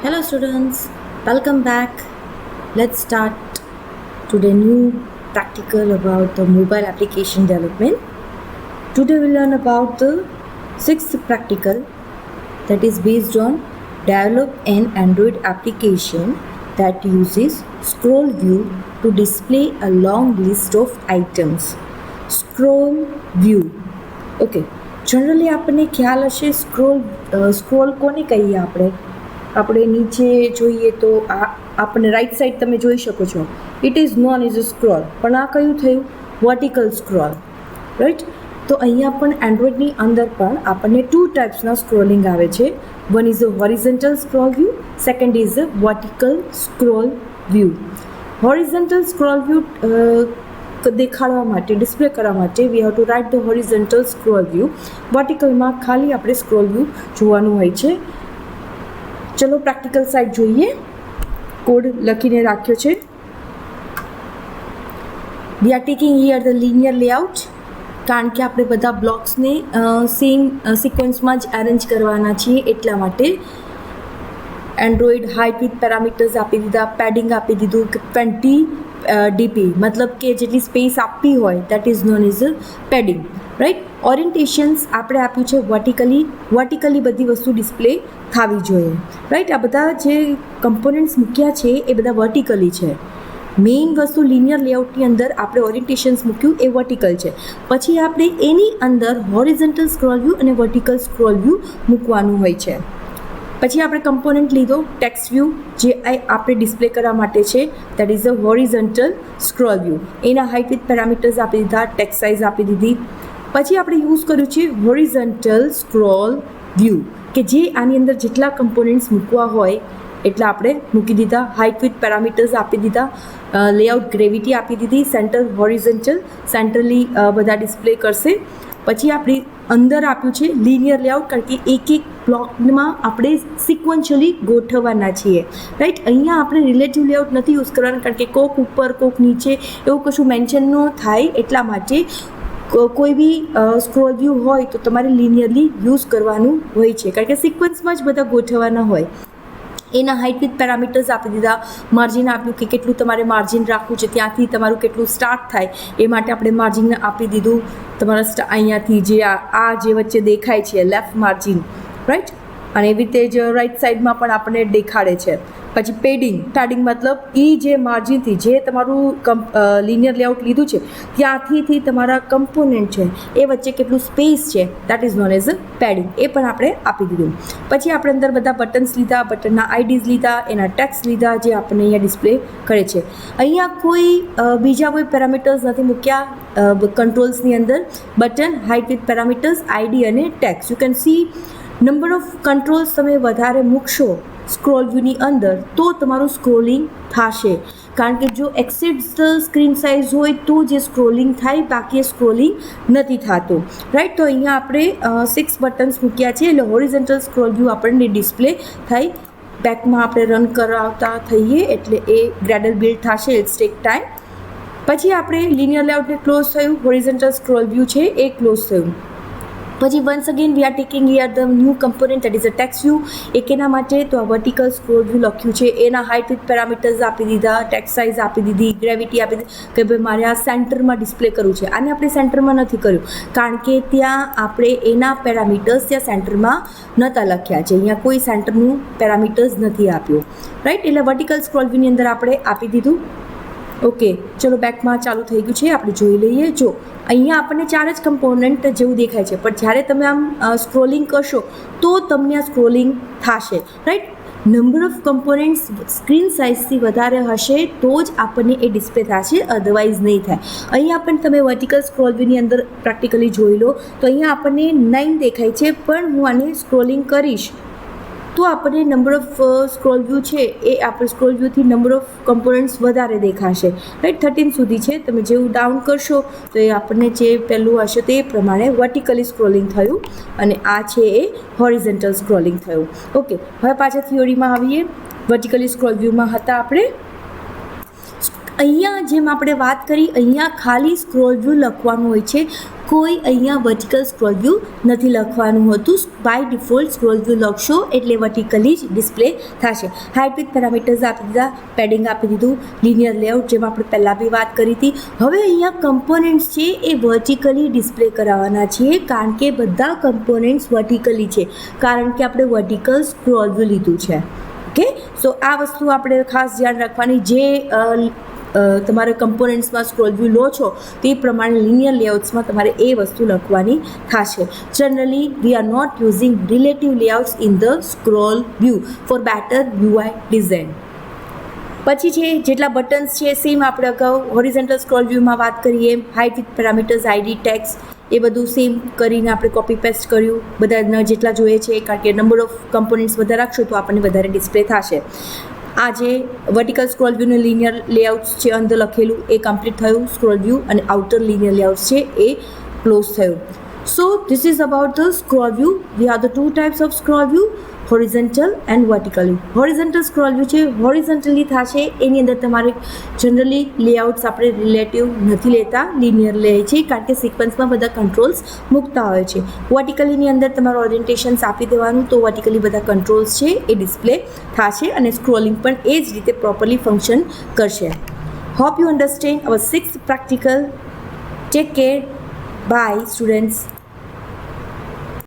Hello students, welcome back. Let's start today new practical about the mobile application development. Today we'll learn about the sixth practical that is based on develop an Android application that uses scroll view to display a long list of items. Scroll view. Okay. Generally આપણને ખ્યાલ હશે scroll કોને કહીએ આપણે નીચે જોઈએ તો આપણને રાઈટ સાઈડ તમે જોઈ શકો છો it is known is a scroll, પણ આ કયું થયું? Vertical scroll, right? તો અહીંયા પણ એન્ડ્રોઈડની અંદર પણ આપણને ટુ ટાઈપ્સના સ્ક્રોલિંગ આવે છે. One is a horizontal scroll view, second is a vertical scroll view. Horizontal scroll view દેખાડવા માટે, ડિસ્પ્લે કરવા માટે we have to write the horizontal scroll view. વર્ટિકલમાં ખાલી આપણે સ્ક્રોલ વ્યૂ જોવાનું હોય છે. ચલો પ્રેક્ટિકલ સાઇડ જોઈએ. કોડ લખીને રાખ્યો છે. We are taking here the linear layout, કારણ કે આપણે બધા બ્લોક્સને સેમ સિક્વન્સમાં જ અરેન્જ કરવાના છીએ, એટલા માટે. એન્ડ્રોઈડ હાઇટ વિથ પેરામીટર્સ આપી દીધા, પેડિંગ આપી દીધું કે 20 ડીપી, મતલબ કે જેટલી સ્પેસ આપવી હોય that is known is padding, right? Orientations આપણે આપ્યું છે વર્ટિકલી બધી વસ્તુ ડિસ્પ્લે થવી જોઈએ, રાઈટ? આ બધા જે કમ્પોનન્ટ્સ મૂક્યા છે એ બધા વર્ટિકલી છે. મેઇન વસ્તુ લિનિયર લેઆઉટની અંદર આપણે ઓરિએન્ટેશન્સ મૂક્યું એ વર્ટિકલ છે. પછી આપણે એની અંદર હોરિઝોન્ટલ સ્ક્રોલ વ્યૂ અને વર્ટિકલ સ્ક્રોલ વ્યૂ મૂકવાનું હોય છે. પછી આપણે કમ્પોનન્ટ લીધો ટેક્સ્ટ વ્યૂ, જે આપણે ડિસ્પ્લે કરવા માટે છે, that is a horizontal scroll view. એના હાઇટ વિથ પેરામીટર્સ આપી દીધા, ટેક્સ્ટ સાઇઝ આપી દીધી. પછી આપણે યુઝ કર્યું છે હોરિઝોન્ટલ સ્ક્રોલ વ્યૂ, કે જે આની અંદર જેટલા કમ્પોનન્ટ્સ મૂકવા હોય એટલા આપણે મૂકી દીધા. હાઇટ વિથ પેરામીટર્સ આપી દીધા, લેઆઉટ ગ્રેવિટી આપી દીધી, સેન્ટર હોરિઝોન્ટલ, સેન્ટ્રલી બધા ડિસ્પ્લે કરશે. પછી આપણી અંદર આપ્યું છે લિનિયર લેઆઉટ, કારણ કે એક બ્લોકમાં આપણે સિક્વન્શિયલી ગોઠવવાના છીએ, રાઈટ? અહીંયા આપણે રિલેટિવ લેઆઉટ નથી યુઝ કરવાના, કારણ કે કોક ઉપર કોક નીચે એવું કશું મેન્શન ન થાય, એટલા માટે કોઈ બી સ્ક્રોલ વ્યૂ હોય તો તમારે લિનિયરલી યુઝ કરવાનું હોય છે, કારણ કે સિક્વન્સમાં જ બધા ગોઠવવાના હોય. એના હાઇટ વિથ પેરામીટર્સ આપી દીધા, માર્જિન આપ્યું કે કેટલું તમારે માર્જિન રાખવું છે, ત્યાંથી તમારું કેટલું સ્ટાર્ટ થાય એ માટે આપણે માર્જિન આપી દીધું. તમારા અહીંયાથી જે આ જે વચ્ચે દેખાય છે લેફ્ટ માર્જિન, રાઈટ? અને એવી રીતે જ રાઈટ સાઈડમાં પણ આપણને દેખાડે છે. પછી પેડિંગ મતલબ એ જે માર્જિનથી જે તમારું લિનિયર લેઆઉટ લીધું છે ત્યાંથી તમારા કમ્પોનન્ટ છે એ વચ્ચે કેટલું સ્પેસ છે, that is known as a padding. એ પણ આપણે આપી દીધું. પછી આપણે અંદર બધા બટન્સ લીધા, બટનના આઈડીઝ લીધા, એના ટેક્સ્ટ લીધા, જે આપણને અહીંયા ડિસ્પ્લે કરે છે. અહીંયા કોઈ બીજા કોઈ પેરામીટર્સ નથી મૂક્યા કંટ્રોલ્સની અંદર. Button, height with parameters, ID અને text. You can see number of controls તમે વધારે મૂકશો સ્ક્રોલ વ્યૂની અંદર તો તમારું સ્ક્રોલિંગ થશે, કારણ કે જો એક્સિડ્સ ધ સ્ક્રીન સાઇઝ હોય તો જે સ્ક્રોલિંગ થાય, બાકી સ્ક્રોલિંગ નથી થતું, રાઈટ? તો અહીંયા આપણે 6 બટન્સ મૂક્યા છે, એટલે હોરિઝોન્ટલ સ્ક્રોલ વ્યૂ આપણને ડિસ્પ્લે થાય. બેકમાં આપણે રન કરાવતા થઈએ એટલે એ ગ્રેડલ બિલ્ડ થશે, ઇટ્સ ટેક ટાઈમ. પછી આપણે લિનિયર લેઆઉટને ક્લોઝ થયું, હોરિઝોન્ટલ સ્ક્રોલ વ્યૂ છે એ ક્લોઝ થયું. પછી once again we are taking here the new component, that is a text view. એક એના માટે તો આ વર્ટિકલ સ્ક્રોલ વ્યૂ લખ્યું છે, એના હાઇટ વિથ પેરામીટર્સ આપી દીધા, ટેક્સ્ટ સાઇઝ આપી દીધી, ગ્રેવિટી આપી દીધી, કે ભાઈ મારે આ સેન્ટરમાં ડિસ્પ્લે કરવું છે. આને આપણે સેન્ટરમાં નથી કર્યું, કારણ કે ત્યાં આપણે એના પેરામીટર્સ ત્યાં સેન્ટરમાં નહોતા લખ્યા છે. અહીંયા કોઈ સેન્ટરનું પેરામીટર્સ નથી આપ્યું, રાઈટ? એટલે વર્ટિકલ સ્ક્રોલ વ્યૂની અંદર આપણે આપી દીધું. ઓકે, ચલો બેકમાં ચાલુ થઈ ગયું છે, આપણે જોઈ લઈએ. જો અહીંયા આપણને 4 જ કમ્પોનન્ટ જેવું દેખાય છે, પણ જ્યારે તમે આમ સ્ક્રોલિંગ કરશો તો તમને આ સ્ક્રોલિંગ થશે, right? Number of components screen સાઇઝથી વધારે હશે તો જ આપણને એ ડિસ્પ્લે થશે, અધરવાઇઝ નહીં થાય. અહીંયા પણ તમે વર્ટિકલ સ્ક્રોલ વ્યૂની અંદર પ્રેક્ટિકલી જોઈ લો તો અહીંયા આપણને 9 દેખાય છે, પણ હું આને સ્ક્રોલિંગ કરીશ તો આપણને નંબર ઓફ સ્ક્રોલ વ્યૂ છે એ આપણે સ્ક્રોલ વ્યૂથી નંબર ઓફ કમ્પોનન્ટ્સ વધારે દેખાશે, રાઈટ? 13 સુધી છે. તમે જેવું ડાઉન કરશો તો એ આપણને જે પહેલું હશે તે પ્રમાણે વર્ટિકલી સ્ક્રોલિંગ થયું, અને આ છે એ હોરિઝોન્ટલ સ્ક્રોલિંગ થયું. ઓકે, હવે પાછા થિયોરીમાં આવીએ. વર્ટિકલી સ્ક્રોલ વ્યૂમાં હતા આપણે. અહીંયા જેમ આપણે વાત કરી, અહીંયા ખાલી સ્ક્રોલ વ્યૂ લખવાનું હોય છે, કોઈ અહીંયા વર્ટિકલ સ્ક્રોલ વ્યૂ નથી લખવાનું હોતું. બાય ડિફોલ્ટ સ્ક્રોલ વ્યૂ લખશો એટલે વર્ટિકલી જ ડિસ્પ્લે થશે. હાઇટ વિથ પેરામીટર્સ આપી દીધા, પેડિંગ આપી દીધું, લિનિયર લેઆઉટ જેમ આપણે પહેલાં બી વાત કરી હતી. હવે અહીંયા કમ્પોનન્ટ્સ છે એ વર્ટિકલી ડિસ્પ્લે કરાવવાના છીએ, કારણ કે બધા કમ્પોનન્ટ્સ વર્ટિકલી છે, કારણ કે આપણે વર્ટિકલ સ્ક્રોલ વ્યૂ લીધું છે. ઓકે, સો આ વસ્તુ આપણે ખાસ ધ્યાન રાખવાની. જે તમારે કમ્પોનન્ટ્સમાં સ્ક્રોલ વ્યૂ લો છો તે પ્રમાણે લિનિયર લેઆઉટ્સમાં તમારે એ વસ્તુ લખવાની થશે. Generally we are not using relative layouts in the scroll view for better UI design. પછી છે જેટલા બટન્સ છે સેમ આપણે અગાઉ હોરિઝોન્ટલ સ્ક્રોલ વ્યૂમાં વાત કરીએ. Height with parameters, ID, text એ બધું સેમ કરીને આપણે કોપી પેસ્ટ કર્યું. બધા જેટલા જોઈએ છે, કારણ કે નંબર ઓફ કમ્પોનન્ટ્સ વધારે રાખશો તો આપણને વધારે ડિસ્પ્લે થશે. આ જે વર્ટિકલ સ્ક્રોલ વ્યૂનું લિનિયર લેઆઉટ્સ છે અંદર લખેલું એ કમ્પ્લીટ થયું સ્ક્રોલ વ્યૂ, અને આઉટર લિનિયર લેઆઉટ્સ છે એ ક્લોઝ થયું. So this is about the scroll view. We are the two types of scroll view, horizontal and vertical. Horizontal scroll view છે હોરિઝોન્ટલી થશે, એની અંદર તમારે જનરલી લેઆઉટ્સ આપણે રિલેટિવ નથી લેતા, લિનિયર લે છે, કારણ કે સિક્વન્સમાં બધા કંટ્રોલ્સ મૂકતા હોય છે. વર્ટિકલીની અંદર તમારે ઓરિએન્ટેશન્સ આપી દેવાનું, તો વર્ટિકલી બધા કંટ્રોલ્સ છે એ ડિસ્પ્લે થશે, અને સ્ક્રોલિંગ પણ એ જ રીતે પ્રોપરલી ફંક્શન કરશે. Hope you understand our 6th practical. Take care. Bye, students.